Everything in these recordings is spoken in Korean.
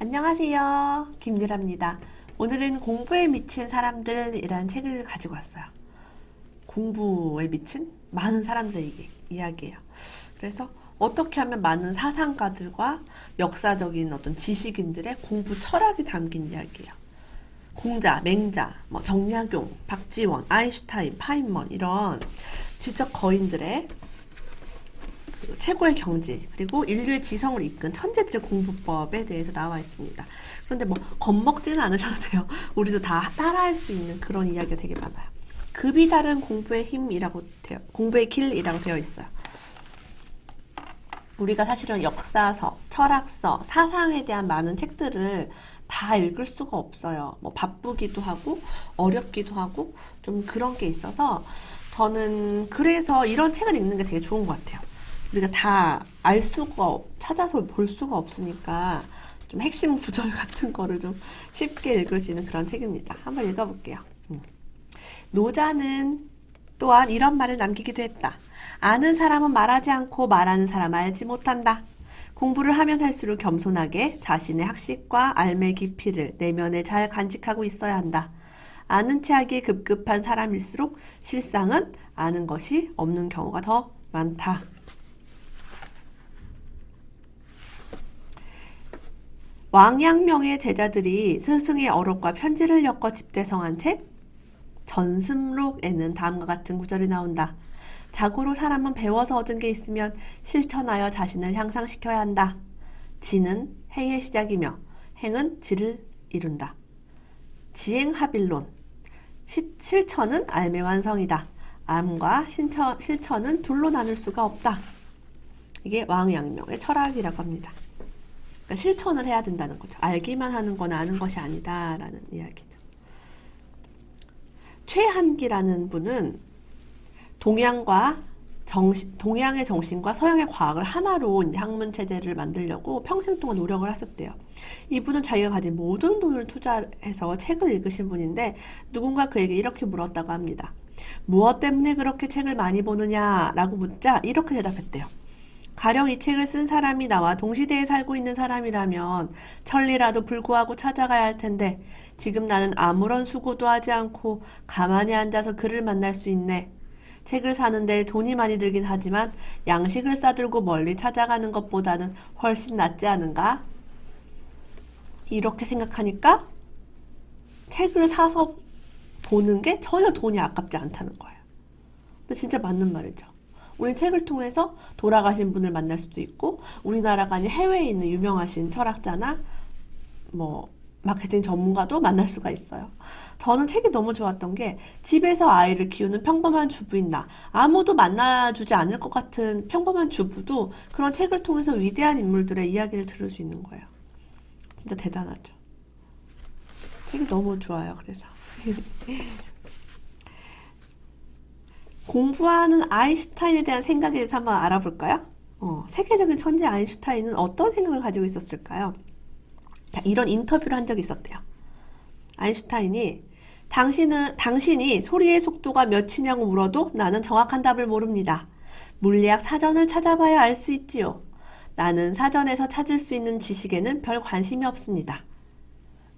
안녕하세요. 김유라입니다. 오늘은 공부에 미친 사람들이라는 책을 가지고 왔어요. 공부에 미친 많은 사람들의 이야기예요. 그래서 어떻게 하면 많은 사상가들과 역사적인 어떤 지식인들의 공부 철학이 담긴 이야기예요. 공자, 맹자, 정약용, 박지원, 아인슈타인, 파인먼 이런 지적 거인들의 최고의 경지 그리고 인류의 지성을 이끈 천재들의 공부법에 대해서 나와 있습니다. 그런데 겁먹지는 않으셔도 돼요. 우리도 다 따라할 수 있는 그런 이야기가 되게 많아요. 급이 다른 공부의 힘이라고 공부의 길이라고 되어 있어요. 우리가 사실은 역사서, 철학서, 사상에 대한 많은 책들을 다 읽을 수가 없어요. 바쁘기도 하고 어렵기도 하고 좀 그런 게 있어서 저는 그래서 이런 책을 읽는 게 되게 좋은 것 같아요. 우리가 다 찾아서 볼 수가 없으니까 좀 핵심 구절 같은 거를 좀 쉽게 읽을 수 있는 그런 책입니다. 한번 읽어볼게요. 노자는 또한 이런 말을 남기기도 했다. 아는 사람은 말하지 않고 말하는 사람은 알지 못한다. 공부를 하면 할수록 겸손하게 자신의 학식과 알매 깊이를 내면에 잘 간직하고 있어야 한다. 아는 체 하기에 급급한 사람일수록 실상은 아는 것이 없는 경우가 더 많다. 왕양명의 제자들이 스승의 어록과 편지를 엮어 집대성한 책 전승록에는 다음과 같은 구절이 나온다. 자고로 사람은 배워서 얻은 게 있으면 실천하여 자신을 향상시켜야 한다. 지는 행의 시작이며 행은 지를 이룬다. 지행합일론 실천은 알매 완성이다. 암과 실천은 둘로 나눌 수가 없다. 이게 왕양명의 철학이라고 합니다. 그러니까 실천을 해야 된다는 거죠. 알기만 하는 건 아는 것이 아니다라는 이야기죠. 최한기라는 분은 동양의 정신과 서양의 과학을 하나로 학문 체제를 만들려고 평생 동안 노력을 하셨대요. 이분은 자기가 가진 모든 돈을 투자해서 책을 읽으신 분인데 누군가 그에게 이렇게 물었다고 합니다. 무엇 때문에 그렇게 책을 많이 보느냐라고 묻자 이렇게 대답했대요. 가령 이 책을 쓴 사람이 나와 동시대에 살고 있는 사람이라면 천리라도 불구하고 찾아가야 할 텐데 지금 나는 아무런 수고도 하지 않고 가만히 앉아서 그를 만날 수 있네. 책을 사는데 돈이 많이 들긴 하지만 양식을 싸들고 멀리 찾아가는 것보다는 훨씬 낫지 않은가? 이렇게 생각하니까 책을 사서 보는 게 전혀 돈이 아깝지 않다는 거예요. 근데 진짜 맞는 말이죠. 우린 책을 통해서 돌아가신 분을 만날 수도 있고 우리나라가 아닌 해외에 있는 유명하신 철학자나 마케팅 전문가도 만날 수가 있어요. 저는 책이 너무 좋았던 게 집에서 아이를 키우는 평범한 주부인 나, 아무도 만나주지 않을 것 같은 평범한 주부도 그런 책을 통해서 위대한 인물들의 이야기를 들을 수 있는 거예요. 진짜 대단하죠. 책이 너무 좋아요. 그래서 공부하는 아인슈타인에 대한 생각에 대해서 한번 알아볼까요? 세계적인 천재 아인슈타인은 어떤 생각을 가지고 있었을까요? 자, 이런 인터뷰를 한 적이 있었대요. 아인슈타인이 당신이 소리의 속도가 몇이냐고 물어도 나는 정확한 답을 모릅니다. 물리학 사전을 찾아봐야 알 수 있지요. 나는 사전에서 찾을 수 있는 지식에는 별 관심이 없습니다.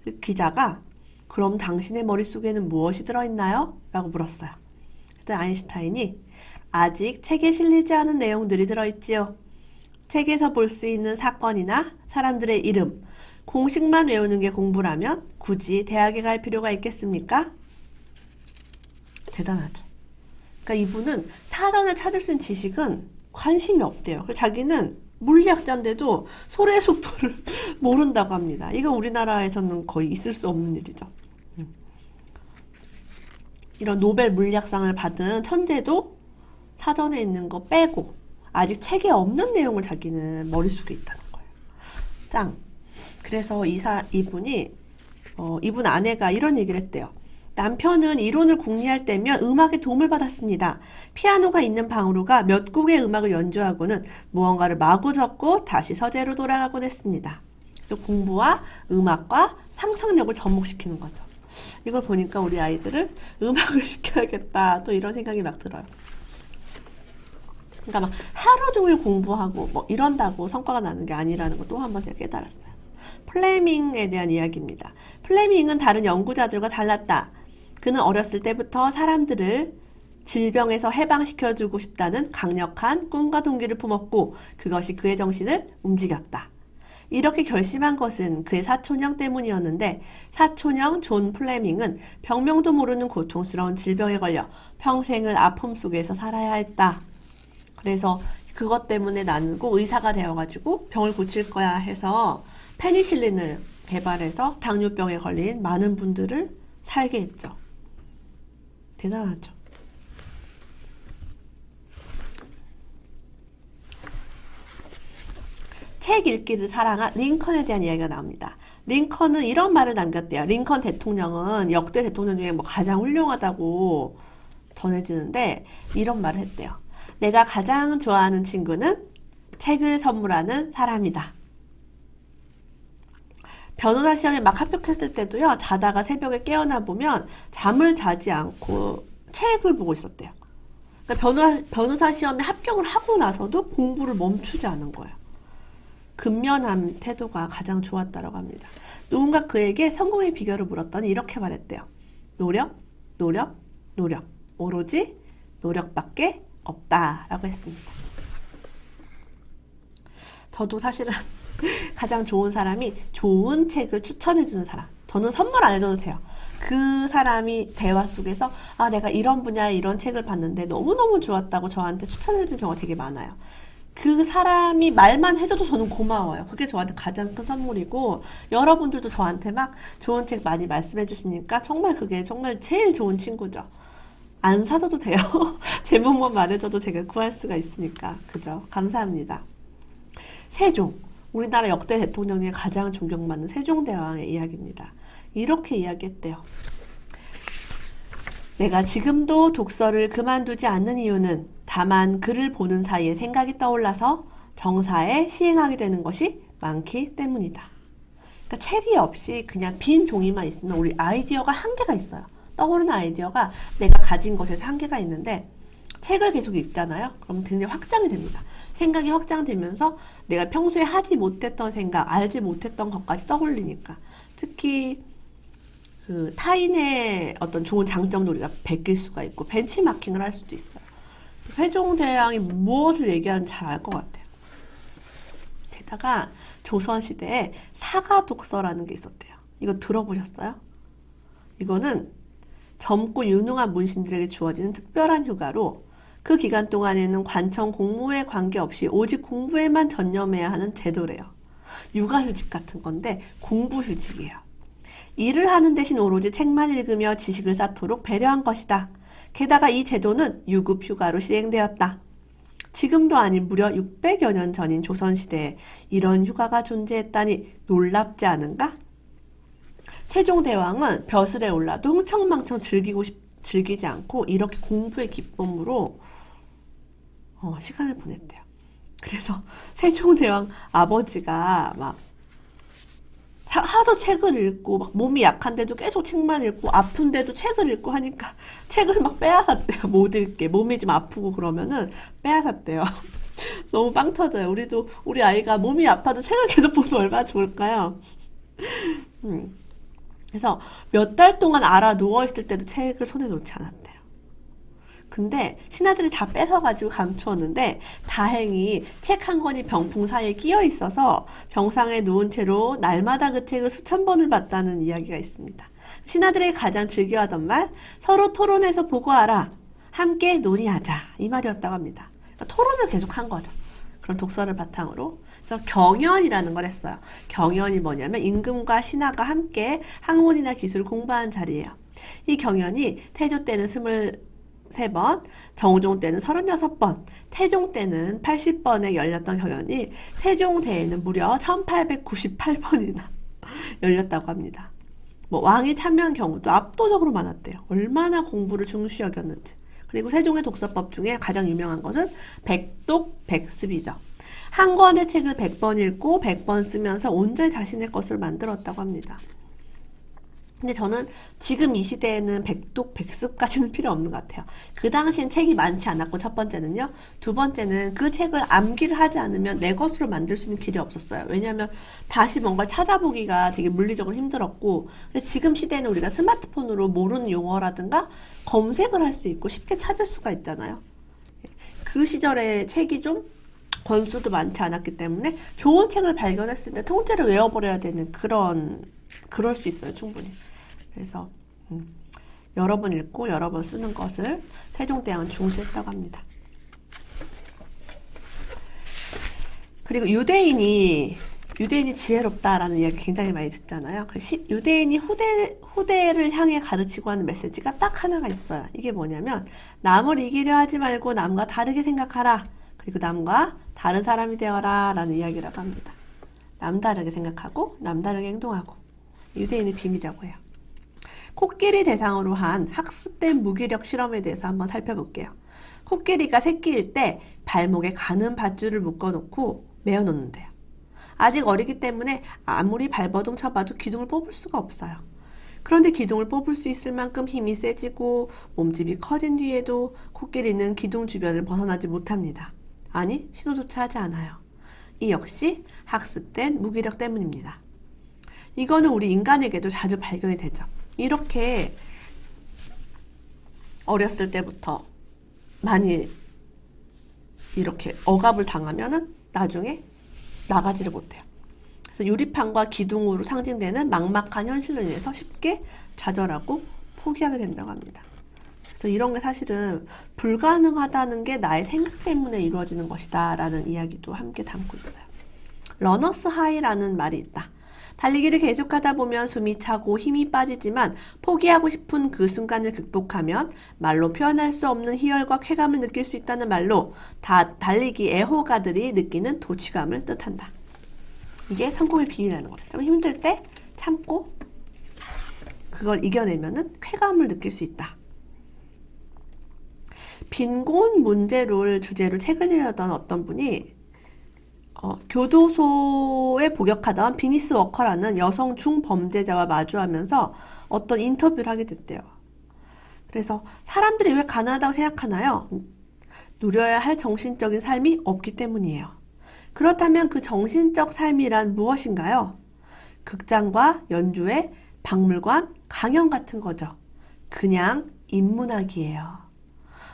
그 기자가 그럼 당신의 머릿속에는 무엇이 들어있나요? 라고 물었어요. 그때 아인슈타인이 아직 책에 실리지 않은 내용들이 들어있지요. 책에서 볼 수 있는 사건이나 사람들의 이름, 공식만 외우는 게 공부라면 굳이 대학에 갈 필요가 있겠습니까? 대단하죠. 그러니까 이분은 사전을 찾을 수 있는 지식은 관심이 없대요. 자기는 물리학자인데도 소리의 속도를 모른다고 합니다. 이거 우리나라에서는 거의 있을 수 없는 일이죠. 이런 노벨 물리학상을 받은 천재도 사전에 있는 거 빼고 아직 책에 없는 내용을 자기는 머릿속에 있다는 거예요. 짱. 그래서 이분 아내가 이런 얘기를 했대요. 남편은 이론을 궁리할 때면 음악의 도움을 받았습니다. 피아노가 있는 방으로 가 몇 곡의 음악을 연주하고는 무언가를 마구 적고 다시 서재로 돌아가곤 했습니다. 그래서 공부와 음악과 상상력을 접목시키는 거죠. 이걸 보니까 우리 아이들을 음악을 시켜야겠다. 또 이런 생각이 막 들어요. 그러니까 막 하루 종일 공부하고 이런다고 성과가 나는 게 아니라는 걸 또 한 번 제가 깨달았어요. 플레밍에 대한 이야기입니다. 플레밍은 다른 연구자들과 달랐다. 그는 어렸을 때부터 사람들을 질병에서 해방시켜주고 싶다는 강력한 꿈과 동기를 품었고 그것이 그의 정신을 움직였다. 이렇게 결심한 것은 그의 사촌형 때문이었는데 사촌형 존 플레밍은 병명도 모르는 고통스러운 질병에 걸려 평생을 아픔 속에서 살아야 했다. 그래서 그것 때문에 나는 꼭 의사가 되어가지고 병을 고칠 거야 해서 페니실린을 개발해서 당뇨병에 걸린 많은 분들을 살게 했죠. 대단하죠. 책 읽기를 사랑한 링컨에 대한 이야기가 나옵니다. 링컨은 이런 말을 남겼대요. 링컨 대통령은 역대 대통령 중에 뭐 가장 훌륭하다고 전해지는데 이런 말을 했대요. 내가 가장 좋아하는 친구는 책을 선물하는 사람이다. 변호사 시험에 막 합격했을 때도요. 자다가 새벽에 깨어나 보면 잠을 자지 않고 책을 보고 있었대요. 그러니까 변호사 시험에 합격을 하고 나서도 공부를 멈추지 않은 거예요. 근면한 태도가 가장 좋았다고 합니다. 누군가 그에게 성공의 비결을 물었더니 이렇게 말했대요. 노력, 노력, 노력. 오로지 노력밖에 없다라고 했습니다. 저도 사실은 가장 좋은 사람이 좋은 책을 추천해주는 사람. 저는 선물 안 해줘도 돼요. 그 사람이 대화 속에서 아 내가 이런 분야에 이런 책을 봤는데 너무너무 좋았다고 저한테 추천해준 경우가 되게 많아요. 그 사람이 말만 해줘도 저는 고마워요. 그게 저한테 가장 큰 선물이고 여러분들도 저한테 막 좋은 책 많이 말씀해 주시니까 정말 그게 정말 제일 좋은 친구죠. 안 사줘도 돼요. 제목만 말해줘도 제가 구할 수가 있으니까. 그죠? 감사합니다. 세종. 우리나라 역대 대통령 중에 가장 존경받는 세종대왕의 이야기입니다. 이렇게 이야기했대요. 내가 지금도 독서를 그만두지 않는 이유는 다만 글을 보는 사이에 생각이 떠올라서 정사에 시행하게 되는 것이 많기 때문이다. 그러니까 책이 없이 그냥 빈 종이만 있으면 우리 아이디어가 한계가 있어요. 떠오르는 아이디어가 내가 가진 것에서 한계가 있는데 책을 계속 읽잖아요. 그럼 굉장히 확장이 됩니다. 생각이 확장되면서 내가 평소에 하지 못했던 생각, 알지 못했던 것까지 떠올리니까. 특히 그 타인의 어떤 좋은 장점도 우리가 베낄 수가 있고 벤치마킹을 할 수도 있어요. 세종대왕이 무엇을 얘기하는지 잘 알 것 같아요. 게다가 조선시대에 사가독서라는 게 있었대요. 이거 들어보셨어요? 이거는 젊고 유능한 문신들에게 주어지는 특별한 휴가로 그 기간 동안에는 관청 공무에 관계없이 오직 공부에만 전념해야 하는 제도래요. 육아휴직 같은 건데 공부휴직이에요. 일을 하는 대신 오로지 책만 읽으며 지식을 쌓도록 배려한 것이다. 게다가 이 제도는 유급휴가로 시행되었다. 지금도 아닌 무려 600여 년 전인 조선시대에 이런 휴가가 존재했다니 놀랍지 않은가? 세종대왕은 벼슬에 올라도 흥청망청 즐기지 않고 이렇게 공부의 기쁨으로 시간을 보냈대요. 그래서 세종대왕 아버지가 막 하도 책을 읽고 막 몸이 약한데도 계속 책만 읽고 아픈데도 책을 읽고 하니까 책을 막 빼앗았대요. 못 읽게. 몸이 좀 아프고 그러면은 빼앗았대요. 너무 빵 터져요. 우리 아이가 몸이 아파도 책을 계속 보면 얼마나 좋을까요? 그래서 몇 달 동안 알아 누워있을 때도 책을 손에 놓지 않았대요. 근데 신하들이 다 뺏어가지고 감추었는데 다행히 책 한 권이 병풍 사이에 끼어 있어서 병상에 누운 채로 날마다 그 책을 수천 번을 봤다는 이야기가 있습니다. 신하들이 가장 즐겨하던 말, 서로 토론해서 보고하라, 함께 논의하자, 이 말이었다고 합니다. 그러니까 토론을 계속한 거죠. 그런 독서를 바탕으로. 그래서 경연이라는 걸 했어요. 경연이 뭐냐면 임금과 신하가 함께 학문이나 기술을 공부하는 자리예요. 이 경연이 태조 때는 23번, 정종 때는 36번, 태종 때는 80번에 열렸던 경연이 세종대에는 무려 1898번이나 열렸다고 합니다. 왕이 참여한 경우도 압도적으로 많았대요. 얼마나 공부를 중시 여겼는지. 그리고 세종의 독서법 중에 가장 유명한 것은 백독 백습이죠. 한 권의 책을 100번 읽고 100번 쓰면서 온전히 자신의 것을 만들었다고 합니다. 근데 저는 지금 이 시대에는 백독, 백습까지는 필요 없는 것 같아요. 그 당시엔 책이 많지 않았고, 첫 번째는요. 두 번째는 그 책을 암기를 하지 않으면 내 것으로 만들 수 있는 길이 없었어요. 왜냐하면 다시 뭔가를 찾아보기가 되게 물리적으로 힘들었고, 근데 지금 시대에는 우리가 스마트폰으로 모르는 용어라든가 검색을 할 수 있고 쉽게 찾을 수가 있잖아요. 그 시절에 책이 좀 권수도 많지 않았기 때문에 좋은 책을 발견했을 때 통째로 외워버려야 되는 그럴 수 있어요, 충분히. 그래서 여러 번 읽고 여러 번 쓰는 것을 세종대왕은 중시했다고 합니다. 그리고 유대인이 지혜롭다라는 이야기 굉장히 많이 듣잖아요. 유대인이 후대를 향해 가르치고 하는 메시지가 딱 하나가 있어요. 이게 뭐냐면 남을 이기려 하지 말고 남과 다르게 생각하라. 그리고 남과 다른 사람이 되어라 라는 이야기라고 합니다. 남다르게 생각하고 남다르게 행동하고 유대인의 비밀이라고 해요. 코끼리 대상으로 한 학습된 무기력 실험에 대해서 한번 살펴볼게요. 코끼리가 새끼일 때 발목에 가는 밧줄을 묶어놓고 메어놓는데요. 아직 어리기 때문에 아무리 발버둥 쳐봐도 기둥을 뽑을 수가 없어요. 그런데 기둥을 뽑을 수 있을 만큼 힘이 세지고 몸집이 커진 뒤에도 코끼리는 기둥 주변을 벗어나지 못합니다. 아니, 시도조차 하지 않아요. 이 역시 학습된 무기력 때문입니다. 이거는 우리 인간에게도 자주 발견이 되죠. 이렇게 어렸을 때부터 많이 이렇게 억압을 당하면은 나중에 나가지를 못해요. 그래서 유리판과 기둥으로 상징되는 막막한 현실로 인해서 쉽게 좌절하고 포기하게 된다고 합니다. 그래서 이런 게 사실은 불가능하다는 게 나의 생각 때문에 이루어지는 것이다 라는 이야기도 함께 담고 있어요. 러너스 하이라는 말이 있다. 달리기를 계속하다 보면 숨이 차고 힘이 빠지지만 포기하고 싶은 그 순간을 극복하면 말로 표현할 수 없는 희열과 쾌감을 느낄 수 있다는 말로 달리기 애호가들이 느끼는 도취감을 뜻한다. 이게 성공의 비밀이라는 거죠. 좀 힘들 때 참고 그걸 이겨내면은 쾌감을 느낄 수 있다. 빈곤 문제를 주제로 책을 내려던 어떤 분이 교도소에 복역하던 비니스 워커라는 여성 중범죄자와 마주하면서 어떤 인터뷰를 하게 됐대요. 그래서 사람들이 왜 가난하다고 생각하나요? 누려야 할 정신적인 삶이 없기 때문이에요. 그렇다면 그 정신적 삶이란 무엇인가요? 극장과 연주회, 박물관, 강연 같은 거죠. 그냥 인문학이에요.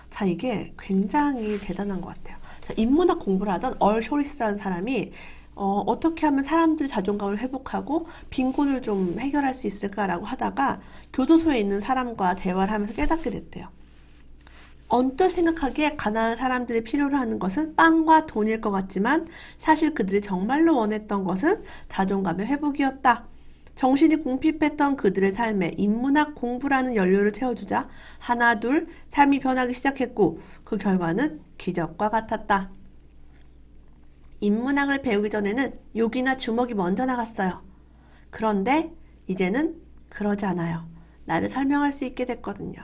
자, 이게 굉장히 대단한 것 같아요. 자, 인문학 공부를 하던 얼 쇼리스라는 사람이 어떻게 하면 사람들 자존감을 회복하고 빈곤을 좀 해결할 수 있을까라고 하다가 교도소에 있는 사람과 대화를 하면서 깨닫게 됐대요. 언뜻 생각하기에 가난한 사람들이 필요로 하는 것은 빵과 돈일 것 같지만 사실 그들이 정말로 원했던 것은 자존감의 회복이었다. 정신이 궁핍했던 그들의 삶에 인문학 공부라는 연료를 채워주자 하나 둘 삶이 변하기 시작했고 그 결과는 기적과 같았다. 인문학을 배우기 전에는 욕이나 주먹이 먼저 나갔어요. 그런데 이제는 그러지 않아요. 나를 설명할 수 있게 됐거든요.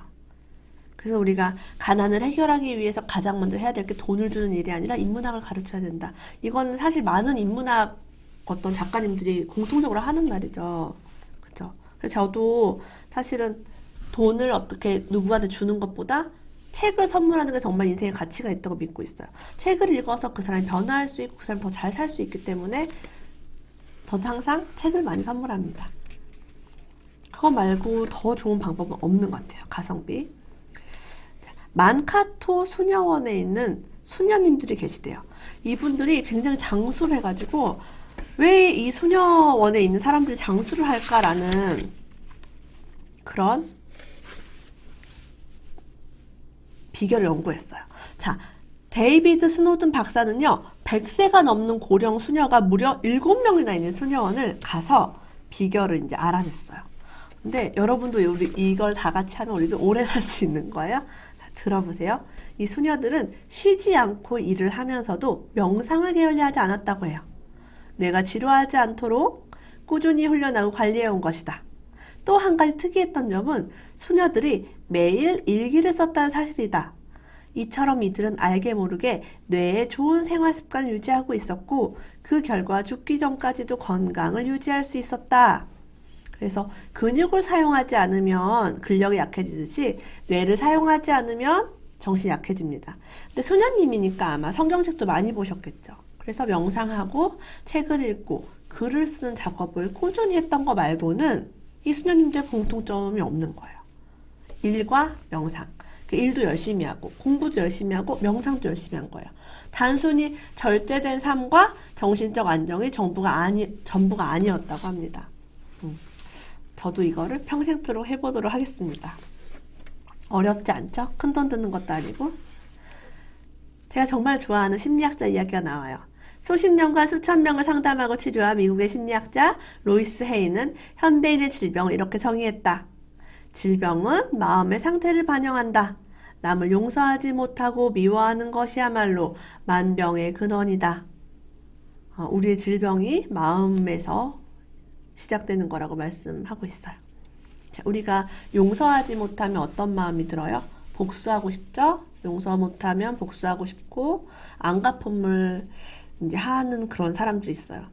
그래서 우리가 가난을 해결하기 위해서 가장 먼저 해야 될 게 돈을 주는 일이 아니라 인문학을 가르쳐야 된다. 이건 사실 많은 인문학 어떤 작가님들이 공통적으로 하는 말이죠. 그렇죠? 그래서 저도 사실은 돈을 어떻게 누구한테 주는 것보다 책을 선물하는 게 정말 인생에 가치가 있다고 믿고 있어요. 책을 읽어서 그 사람이 변화할 수 있고 그 사람이 더 잘 살 수 있기 때문에 저도 항상 책을 많이 선물합니다. 그거 말고 더 좋은 방법은 없는 것 같아요. 가성비. 만카토 수녀원에 있는 수녀님들이 계시대요. 이분들이 굉장히 장수를 해가지고 왜 이 수녀원에 있는 사람들이 장수를 할까라는 그런 비결을 연구했어요. 자, 데이비드 스노든 박사는요, 100세가 넘는 고령 수녀가 무려 7명이나 있는 수녀원을 가서 비결을 이제 알아냈어요. 근데 여러분도 이걸 다 같이 하면 우리도 오래 살 수 있는 거예요. 자, 들어보세요. 이 수녀들은 쉬지 않고 일을 하면서도 명상을 게을리하지 않았다고 해요. 뇌가 지루하지 않도록 꾸준히 훈련하고 관리해온 것이다. 또 한 가지 특이했던 점은 수녀들이 매일 일기를 썼다는 사실이다. 이처럼 이들은 알게 모르게 뇌에 좋은 생활 습관을 유지하고 있었고 그 결과 죽기 전까지도 건강을 유지할 수 있었다. 그래서 근육을 사용하지 않으면 근력이 약해지듯이 뇌를 사용하지 않으면 정신이 약해집니다. 근데 소년님이니까 아마 성경책도 많이 보셨겠죠. 그래서 명상하고 책을 읽고 글을 쓰는 작업을 꾸준히 했던 거 말고는 이 수녀님들의 공통점이 없는 거예요. 일과 명상. 그 일도 열심히 하고 공부도 열심히 하고 명상도 열심히 한 거예요. 단순히 절제된 삶과 정신적 안정이 전부가 아니었다고 합니다. 저도 이거를 평생토록 해보도록 하겠습니다. 어렵지 않죠? 큰돈 드는 것도 아니고. 제가 정말 좋아하는 심리학자 이야기가 나와요. 수십 년간 수천 명을 상담하고 치료한 미국의 심리학자 로이스 헤이는 현대인의 질병을 이렇게 정의했다. 질병은 마음의 상태를 반영한다. 남을 용서하지 못하고 미워하는 것이야말로 만병의 근원이다. 우리의 질병이 마음에서 시작되는 거라고 말씀하고 있어요. 자, 우리가 용서하지 못하면 어떤 마음이 들어요? 복수하고 싶죠? 용서 못하면 복수하고 싶고 안갚음을 이제 하는 그런 사람들이 있어요.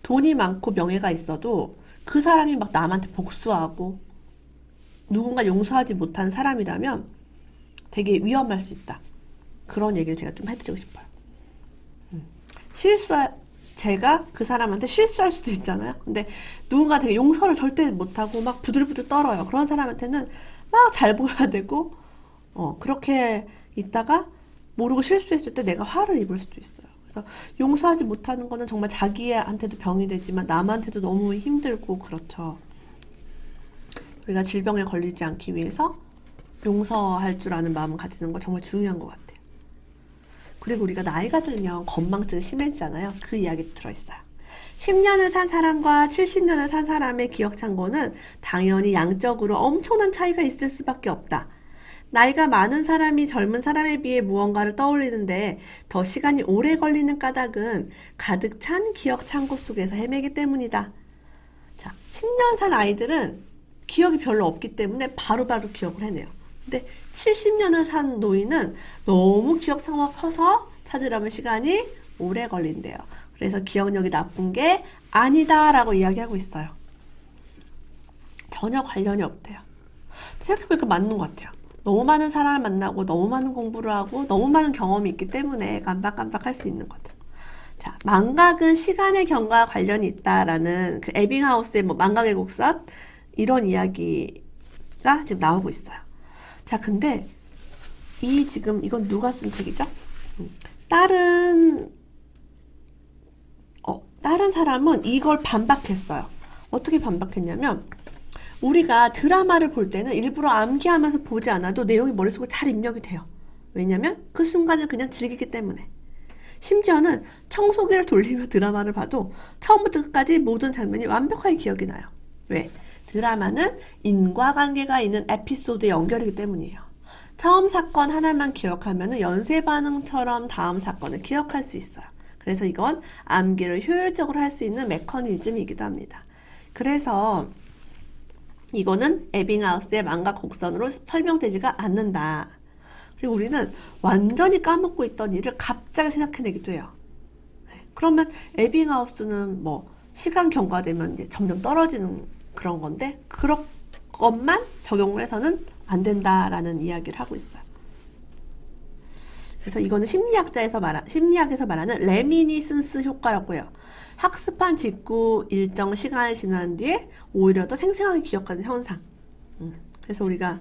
돈이 많고 명예가 있어도 그 사람이 막 남한테 복수하고 누군가 용서하지 못한 사람이라면 되게 위험할 수 있다. 그런 얘기를 제가 좀 해드리고 싶어요. 제가 그 사람한테 실수할 수도 있잖아요. 근데 누군가 되게 용서를 절대 못하고 막 부들부들 떨어요. 그런 사람한테는 막 잘 보여야 되고, 그렇게 있다가 모르고 실수했을 때 내가 화를 입을 수도 있어요. 그래서 용서하지 못하는 거는 정말 자기한테도 병이 되지만 남한테도 너무 힘들고 그렇죠. 우리가 질병에 걸리지 않기 위해서 용서할 줄 아는 마음을 가지는 거 정말 중요한 것 같아요. 그리고 우리가 나이가 들면 건망증이 심해지잖아요. 그 이야기 들어있어요. 10년을 산 사람과 70년을 산 사람의 기억 창고는 당연히 양적으로 엄청난 차이가 있을 수밖에 없다. 나이가 많은 사람이 젊은 사람에 비해 무언가를 떠올리는데 더 시간이 오래 걸리는 까닭은 가득 찬 기억 창고 속에서 헤매기 때문이다. 자, 10년 산 아이들은 기억이 별로 없기 때문에 바로바로 기억을 해내요. 근데 70년을 산 노인은 너무 기억 창고가 커서 찾으려면 시간이 오래 걸린대요. 그래서 기억력이 나쁜 게 아니다라고 이야기하고 있어요. 전혀 관련이 없대요. 생각해보니까 맞는 것 같아요. 너무 많은 사람을 만나고 너무 많은 공부를 하고 너무 많은 경험이 있기 때문에 깜빡깜빡할 수 있는 거죠. 자, 망각은 시간의 경과와 관련이 있다라는 그 에빙하우스의 망각의 곡선 이런 이야기가 지금 나오고 있어요. 자, 근데 이건 누가 쓴 책이죠? 다른 사람은 이걸 반박했어요. 어떻게 반박했냐면 우리가 드라마를 볼 때는 일부러 암기하면서 보지 않아도 내용이 머릿속에 잘 입력이 돼요. 왜냐면 그 순간을 그냥 즐기기 때문에. 심지어는 청소기를 돌리며 드라마를 봐도 처음부터 끝까지 모든 장면이 완벽하게 기억이 나요. 왜? 드라마는 인과관계가 있는 에피소드에 연결이기 때문이에요. 처음 사건 하나만 기억하면 연쇄 반응처럼 다음 사건을 기억할 수 있어요. 그래서 이건 암기를 효율적으로 할 수 있는 메커니즘이기도 합니다. 그래서 이거는 에빙하우스의 망각 곡선으로 설명되지가 않는다. 그리고 우리는 완전히 까먹고 있던 일을 갑자기 생각해내기도 해요. 그러면 에빙하우스는 시간 경과되면 이제 점점 떨어지는 그런 건데 그런 것만 적용을 해서는 안 된다라는 이야기를 하고 있어요. 그래서 이거는 심리학에서 말하는 레미니슨스 효과라고 해요. 학습한 직후 일정 시간이 지난 뒤에 오히려 더 생생하게 기억하는 현상. 그래서 우리가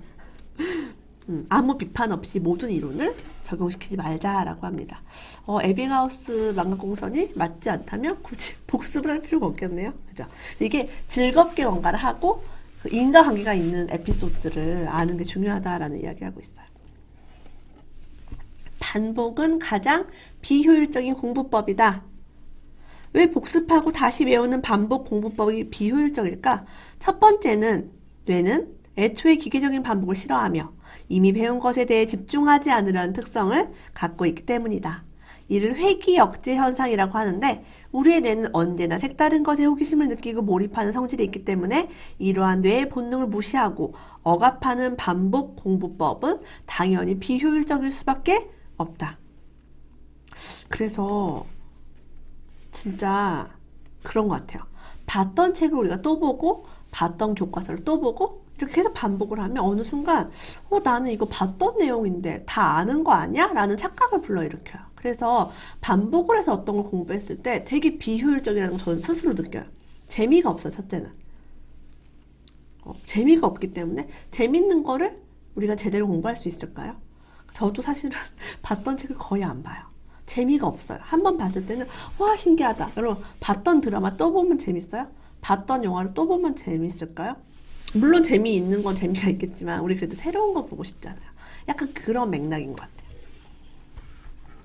아무 비판 없이 모든 이론을 적용시키지 말자라고 합니다. 에빙하우스 망각공선이 맞지 않다면 굳이 복습을 할 필요가 없겠네요. 그죠? 이게 즐겁게 뭔가를 하고 그 인과관계가 있는 에피소드들을 아는 게 중요하다라는 이야기를 하고 있어요. 반복은 가장 비효율적인 공부법이다. 왜 복습하고 다시 외우는 반복 공부법이 비효율적일까? 첫 번째는 뇌는 애초에 기계적인 반복을 싫어하며 이미 배운 것에 대해 집중하지 않으려는 특성을 갖고 있기 때문이다. 이를 회귀 억제 현상이라고 하는데 우리의 뇌는 언제나 색다른 것에 호기심을 느끼고 몰입하는 성질이 있기 때문에 이러한 뇌의 본능을 무시하고 억압하는 반복 공부법은 당연히 비효율적일 수밖에 없다. 그래서 진짜 그런 것 같아요. 봤던 책을 우리가 또 보고 봤던 교과서를 또 보고 이렇게 계속 반복을 하면 어느 순간 나는 이거 봤던 내용인데 다 아는 거 아니야? 라는 착각을 불러일으켜요. 그래서 반복을 해서 어떤 걸 공부했을 때 되게 비효율적이라는 걸 저는 스스로 느껴요. 재미가 없어요, 첫째는. 재미가 없기 때문에 재밌는 거를 우리가 제대로 공부할 수 있을까요? 저도 사실은 봤던 책을 거의 안 봐요. 재미가 없어요. 한 번 봤을 때는 와 신기하다. 여러분 봤던 드라마 또 보면 재밌어요? 봤던 영화를 또 보면 재밌을까요? 물론 재미있는 건 재미가 있겠지만 우리 그래도 새로운 거 보고 싶잖아요. 약간 그런 맥락인 것 같아요.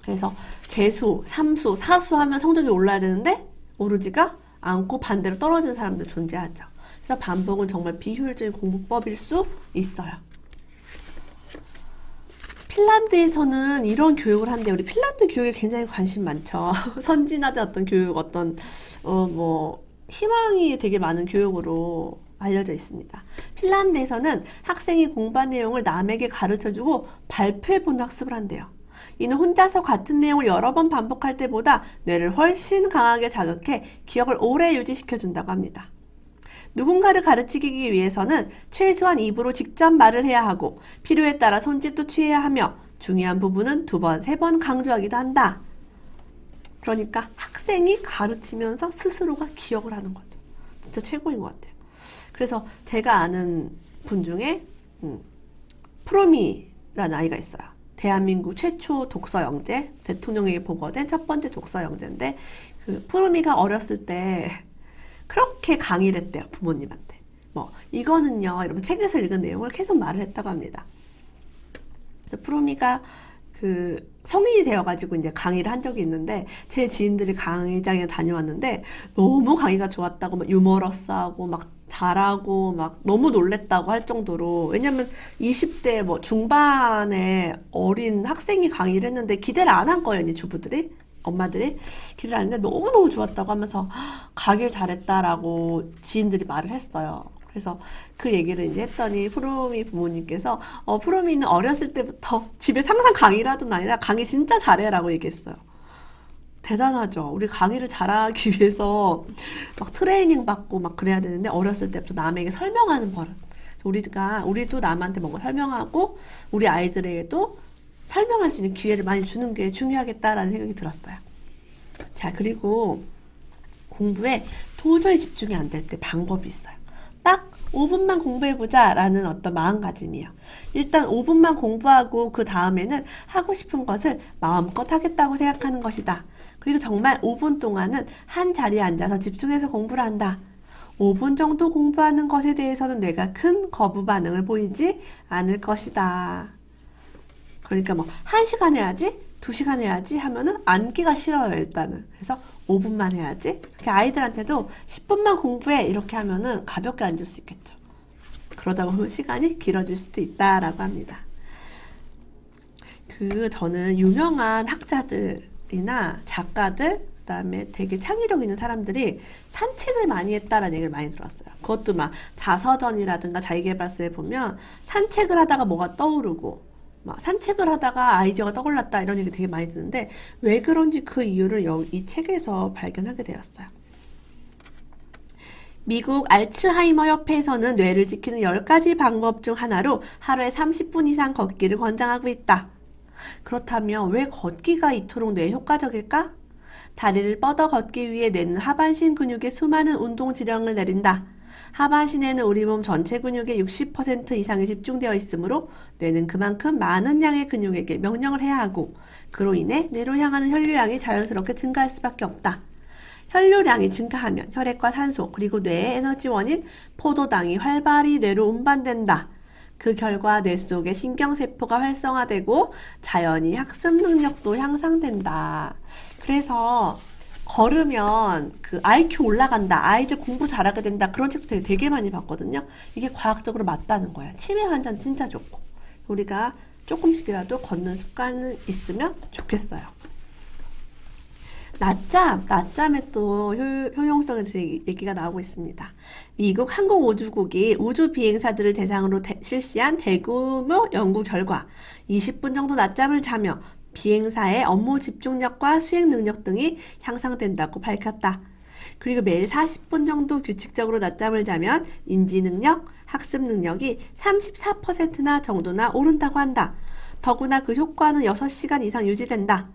그래서 재수, 삼수, 사수 하면 성적이 올라야 되는데 오르지가 않고 반대로 떨어지는 사람들 존재하죠. 그래서 반복은 정말 비효율적인 공부법일 수 있어요. 핀란드에서는 이런 교육을 하는데 우리 핀란드 교육에 굉장히 관심 많죠. 선진화된 어떤 교육, 희망이 되게 많은 교육으로 알려져 있습니다. 핀란드에서는 학생이 공부한 내용을 남에게 가르쳐주고 발표해본 학습을 한대요. 이는 혼자서 같은 내용을 여러 번 반복할 때보다 뇌를 훨씬 강하게 자극해 기억을 오래 유지시켜준다고 합니다. 누군가를 가르치기 위해서는 최소한 입으로 직접 말을 해야 하고 필요에 따라 손짓도 취해야 하며 중요한 부분은 2번, 3번 강조하기도 한다. 그러니까 학생이 가르치면서 스스로가 기억을 하는 거죠. 진짜 최고인 것 같아요. 그래서 제가 아는 분 중에 프로미라는 아이가 있어요. 대한민국 최초 독서 영재, 대통령에게 보고된 첫 번째 독서 영재인데 그 프로미가 어렸을 때 그렇게 강의를 했대요. 부모님한테. 이거는요. 이러면 책에서 읽은 내용을 계속 말을 했다고 합니다. 그래서 프로미가 성인이 되어가지고 이제 강의를 한 적이 있는데 제 지인들이 강의장에 다녀왔는데 너무 강의가 좋았다고 막 유머러스하고 막 잘하고 막 너무 놀랬다고 할 정도로 왜냐면 20대 중반의 어린 학생이 강의를 했는데 기대를 안 한 거예요. 이제 주부들이. 엄마들이 기대를 안 했는데 너무너무 좋았다고 하면서 가길 잘했다라고 지인들이 말을 했어요. 그래서 그 얘기를 이제 했더니 프로미 부모님께서 프로미는 어렸을 때부터 집에서 항상 강의를 하던 아니라 강의 진짜 잘해라고 얘기했어요. 대단하죠. 우리 강의를 잘하기 위해서 막 트레이닝 받고 막 그래야 되는데 어렸을 때부터 남에게 설명하는 버릇. 우리도 남한테 뭔가 설명하고 우리 아이들에게도 설명할 수 있는 기회를 많이 주는 게 중요하겠다라는 생각이 들었어요. 자, 그리고 공부에 도저히 집중이 안 될 때 방법이 있어요. 딱 5분만 공부해보자 라는 어떤 마음가짐이에요. 일단 5분만 공부하고 그 다음에는 하고 싶은 것을 마음껏 하겠다고 생각하는 것이다. 그리고 정말 5분 동안은 한 자리에 앉아서 집중해서 공부를 한다. 5분 정도 공부하는 것에 대해서는 뇌가 큰 거부 반응을 보이지 않을 것이다. 그러니까 1시간 해야지, 2시간 해야지 하면은 앉기가 싫어요, 일단은. 그래서 5분만 해야지. 이렇게 아이들한테도 10분만 공부해. 이렇게 하면은 가볍게 앉을 수 있겠죠. 그러다 보면 시간이 길어질 수도 있다라고 합니다. 저는 유명한 학자들이나 작가들, 그 다음에 되게 창의력 있는 사람들이 산책을 많이 했다라는 얘기를 많이 들었어요. 그것도 자서전이라든가 자기계발서에 보면 산책을 하다가 뭐가 떠오르고 산책을 하다가 아이디어가 떠올랐다 이런 얘기 되게 많이 듣는데 왜 그런지 그 이유를 이 책에서 발견하게 되었어요. 미국 알츠하이머 협회에서는 뇌를 지키는 10가지 방법 중 하나로 하루에 30분 이상 걷기를 권장하고 있다. 그렇다면 왜 걷기가 이토록 뇌에 효과적일까? 다리를 뻗어 걷기 위해 뇌는 하반신 근육에 수많은 운동 지령을 내린다. 하반신에는 우리 몸 전체 근육의 60% 이상이 집중되어 있으므로 뇌는 그만큼 많은 양의 근육에게 명령을 해야 하고 그로 인해 뇌로 향하는 혈류량이 자연스럽게 증가할 수밖에 없다. 혈류량이 증가하면 혈액과 산소 그리고 뇌의 에너지원인 포도당이 활발히 뇌로 운반된다. 그 결과 뇌 속의 신경세포가 활성화되고 자연히 학습 능력도 향상된다. 그래서 걸으면 IQ 올라간다. 아이들 공부 잘하게 된다. 그런 책도 되게 많이 봤거든요. 이게 과학적으로 맞다는 거예요. 치매 환자는 진짜 좋고. 우리가 조금씩이라도 걷는 습관은 있으면 좋겠어요. 낮잠에 또 효용성에 대해서 얘기가 나오고 있습니다. 미국 항공우주국이 우주 비행사들을 대상으로 실시한 대규모 연구 결과 20분 정도 낮잠을 자며 비행사의 업무 집중력과 수행 능력 등이 향상된다고 밝혔다. 그리고 매일 40분 정도 규칙적으로 낮잠을 자면 인지 능력, 학습 능력이 34%나 정도나 오른다고 한다. 더구나 그 효과는 6시간 이상 유지된다.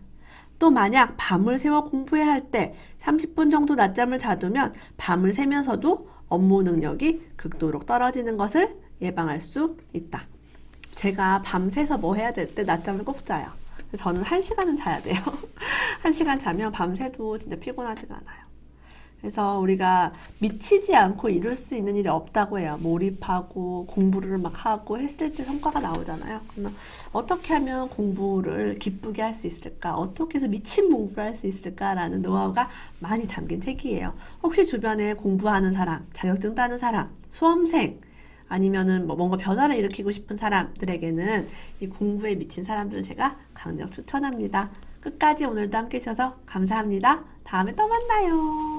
또 만약 밤을 새워 공부해야 할 때 30분 정도 낮잠을 자두면 밤을 새면서도 업무 능력이 극도로 떨어지는 것을 예방할 수 있다. 제가 밤새서 뭐 해야 될 때 낮잠을 꼭 자요. 저는 1시간은 자야 돼요. 1시간 자면 밤새도 진짜 피곤하지가 않아요. 그래서 우리가 미치지 않고 이룰 수 있는 일이 없다고 해요. 몰입하고 공부를 막 하고 했을 때 성과가 나오잖아요. 그러면 어떻게 하면 공부를 기쁘게 할 수 있을까? 어떻게 해서 미친 공부를 할 수 있을까라는 노하우가 많이 담긴 책이에요. 혹시 주변에 공부하는 사람, 자격증 따는 사람, 수험생, 아니면은 뭐 뭔가 변화를 일으키고 싶은 사람들에게는 이 공부에 미친 사람들을 제가 강력 추천합니다. 끝까지 오늘도 함께 해주셔서 감사합니다. 다음에 또 만나요.